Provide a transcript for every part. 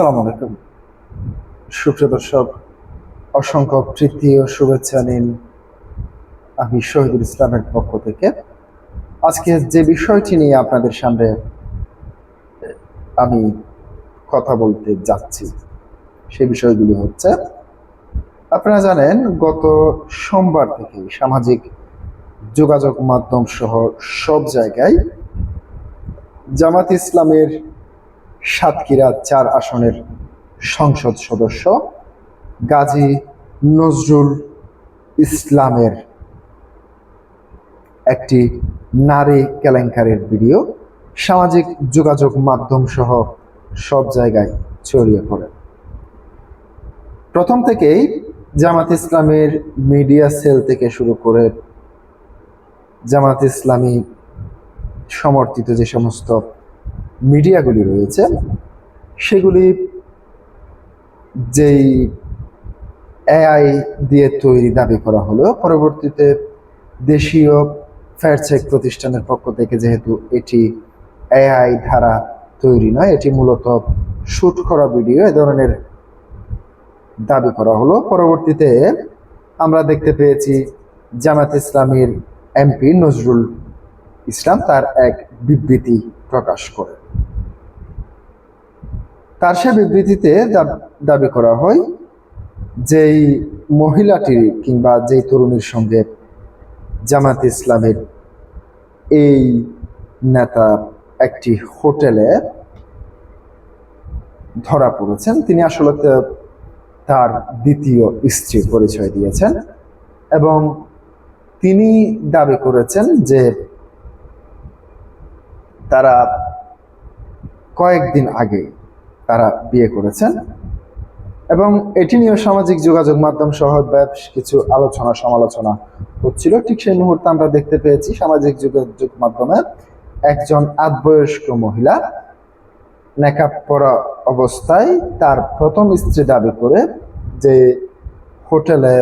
আসসালামু আলাইকুম সুপ্রিয় দর্শক, অসংখ্য প্রীতি ও শুভেচ্ছা নিন আমি শহীদুল ইসলামের পক্ষ থেকে। আজকে যে বিষয়টি নিয়ে আপনাদের সামনে আমি কথা বলতে যাচ্ছি সে বিষয়গুলি হচ্ছে, আপনারা জানেন গত সোমবার থেকে সামাজিক যোগাযোগ মাধ্যম সহ সব জায়গায় জামাত ইসলামের সাতক্ষীরা ৪ আসনের সংসদ সদস্য গাজী নজরুল ইসলামের একটি নারী কেলেঙ্কারির ভিডিও সামাজিক যোগাযোগ মাধ্যম সহ সব জায়গায় ছড়িয়ে পড়ে। প্রথম থেকেই জামাত ইসলামের মিডিয়া সেল থেকে শুরু করে জামাত ইসলামী সমর্থিত যে সমস্ত মিডিয়াগুলি রয়েছে সেগুলি যেই এআই দিয়ে তৈরি দাবি করা হলো, পরবর্তীতে দেশীয় ফ্যাক্ট প্রতিষ্ঠানের পক্ষ থেকে যেহেতু এটি এআই ধারা তৈরি নয়, এটি মূলত শুট করা ভিডিও, এ ধরনের দাবি করা হলো। পরবর্তীতে আমরা দেখতে পেয়েছি জামাত ইসলামীর এমপি নজরুল ইসলাম তার এক বিবৃতি প্রকাশ করে। তার সে বিবৃতিতে দাবি করা হয় যেই মহিলাটির কিংবা যেই তরুণীর সঙ্গে জামাত ইসলামের এই নেতা একটি হোটেলে ধরা পড়েছেন, তিনি আসলে তার দ্বিতীয় স্ত্রী পরিচয় দিয়েছেন এবং তিনি দাবি করেছেন যে তারা কয়েকদিন আগে তারা বিয়ে করেছেন এবং এটি নিয়ে সামাজিক যোগাযোগ মাধ্যম সহ বেশ কিছু আলোচনা সমালোচনা হচ্ছিল। ঠিক সেই মুহূর্তে আমরা দেখতে পেয়েছি সামাজিক যোগাযোগ মাধ্যমে একজন আধবয়স্ক মহিলা নেকাব পরা অবস্থায় তার প্রথম স্ত্রী দাবি করে যে হোটেলে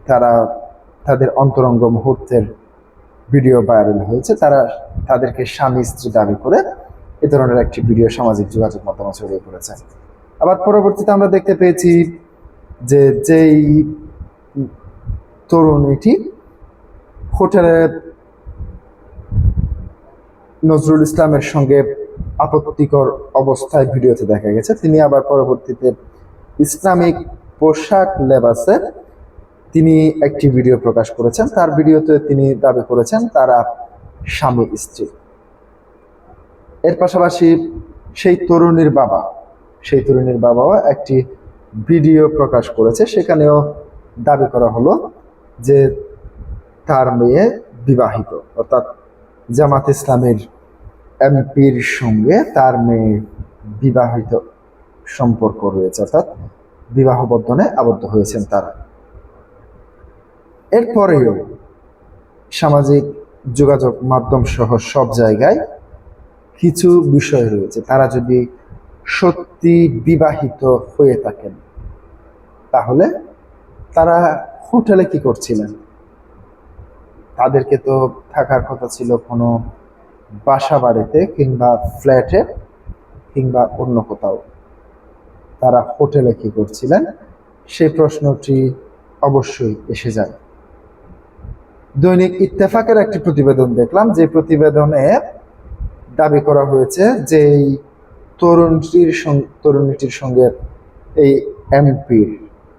তারা তাদের অন্তরঙ্গ মুহূর্তের ভিডিও ভাইরাল হয়েছে, তারা তাদেরকে স্বামী স্ত্রী দাবি করে এ ধরনের একটি ভিডিও সামাজিক যোগাযোগ মাধ্যমে ছড়িয়ে পড়েছে। আবার পরবর্তীতে আমরা দেখতে পেয়েছি যে যেই তরুণীটি হোটেলে নজরুল ইসলামের সঙ্গে আপত্তিকর অবস্থায় ভিডিওতে দেখা গেছে, তিনি আবার পরবর্তীতে ইসলামিক পোশাক লেবাসে তিনি একটি ভিডিও প্রকাশ করেছেন। তার ভিডিওতে তিনি দাবি করেছেন তারা স্বামী স্ত্রী। এর পাশাপাশি সেই তরুণীর বাবাও একটি ভিডিও প্রকাশ করেছে, সেখানেও দাবি করা হলো যে তার মেয়ে বিবাহিত, অর্থাৎ জামাত ইসলামের এমপির সঙ্গে তার মেয়ে বিবাহিত সম্পর্ক রয়েছে, অর্থাৎ বিবাহ বন্ধনে আবদ্ধ হয়েছেন তারা। এরপরেও সামাজিক যোগাযোগ মাধ্যম সহ সব জায়গায় কিছু বিষয় রয়েছে, তারা যদি সত্যি বিবাহিত হয়ে থাকেন তাহলে তারা হোটেলে কি করছিলেন? তাদেরকে তো থাকার কথা ছিল কোনো বাসা বাড়িতে কিংবা ফ্ল্যাটে কিংবা অন্য কোথাও, তারা হোটেলে কি করছিলেন সেই প্রশ্নটি অবশ্যই এসে যায়। দৈনিক ইত্তেফাকের একটি প্রতিবেদন দেখলাম, যে প্রতিবেদনে দাবি করা হয়েছে যে এই তরুণীটির সঙ্গে এই এমপির,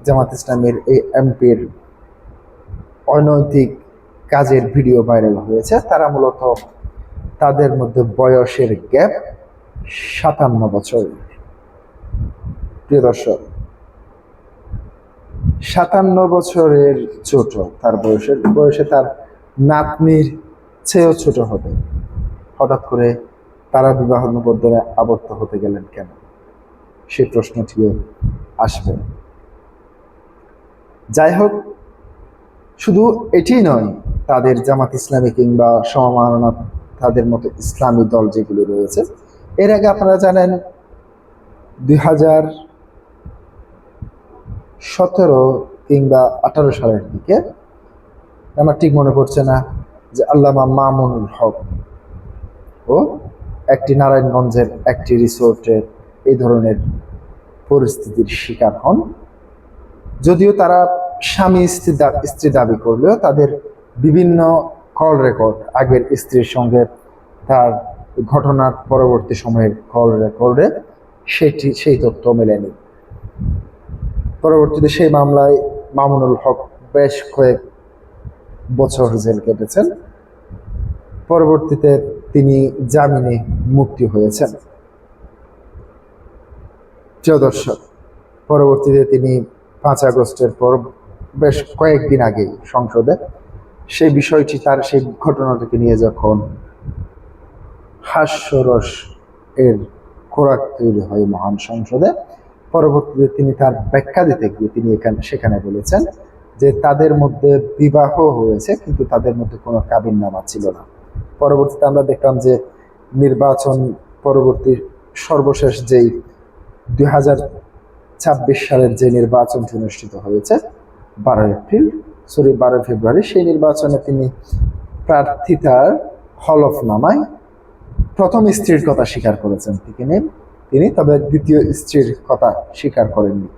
জামাত ইসলামের এই এমপির অনৈতিক কাজের ভিডিও ভাইরাল হয়েছে। তারা মূলত তাদের মধ্যে বয়সের গ্যাপ 57 বছর। প্রিয় দর্শক, 57 বছরের ছোট তার বয়সে তার নাতনির চেয়েও ছোট হবে। হঠাৎ করে তারা বিবাহ বন্ধনে আবদ্ধ হতে গেলেন কেন, সে প্রশ্নটিও আসবে। যাই হোক, শুধু এটি নয়, তাদের জামাত ইসলামী কিংবা সমমাননা তাদের মতো ইসলামী দল যেগুলি রয়েছে, এর আগে আপনারা জানেন 2017 কিংবা 18 সালের দিকে, আমার ঠিক মনে পড়ছে না, যে আল্লামা মামুনুল হক ও একটি নারায়ণগঞ্জের একটি রিসোর্টে এই ধরনের পরিস্থিতির শিকার হন। যদিও তারা স্বামী স্ত্রী দাবি করলেও তাদের বিভিন্ন কল রেকর্ড, আগের স্ত্রীর সঙ্গে তার ঘটনার পরবর্তী সময়ের কল রেকর্ডে সেই তথ্য মেলেনি। পরবর্তীতে সেই মামলায় মামুনুল হক বেশ কয়েক বছর জেল কেটেছেন। পরবর্তীতে তিনি জামিনে মুক্তি হয়েছেন। প্রিয় দর্শক, পরবর্তীতে তিনি 5 আগস্টের পর বেশ কয়েকদিন আগেই সংসদে সেই বিষয়টি, তার সেই ঘটনাটিকে নিয়ে যখন হাস্যরস এর খোরাক তৈরি হয় মহান সংসদে, পরবর্তীতে তিনি তার ব্যাখ্যা দিতে গিয়ে তিনি সেখানে বলেছেন যে তাদের মধ্যে বিবাহ হয়েছে কিন্তু তাদের মধ্যে কোনো কাবিননামা ছিল না। পরবর্তীতে আমরা দেখলাম যে নির্বাচন পরবর্তী সর্বশেষ যেই 2026 সালের যে নির্বাচনটি অনুষ্ঠিত হয়েছে 12 ফেব্রুয়ারি, সেই নির্বাচনে তিনি প্রার্থিতার হলফনামায় প্রথম স্ত্রীর কথা স্বীকার করেছেন তিনি, তবে দ্বিতীয় স্ত্রীর কথা স্বীকার করেননি।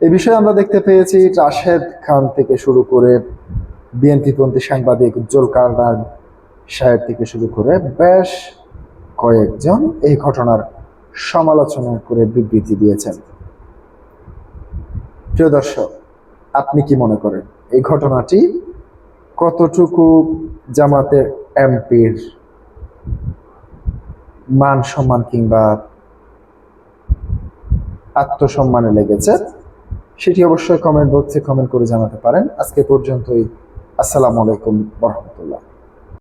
এই বিষয়ে আমরা দেখতে পেয়েছি রাশেদ খান থেকে শুরু করে বিএনপিপন্থী সাংবাদিক উজ্জ্বল কারনার সাহেব থেকে শুরু করে বেশ কয়েকজন এই ঘটনার সমালোচনা করে বিবৃতি দিয়েছেন। প্রিয় দর্শক, আপনি কি মনে করেন এই ঘটনাটি কতটুকু জামাতের এমপির মান সম্মান কিংবা আত্মসম্মানে লেগেছে? সেটি অবশ্যই কমেন্ট বক্সে কমেন্ট করে জানাতে পারেন। আজকে পর্যন্তই। আসসালামু আলাইকুম ওয়া রাহমাতুল্লাহ।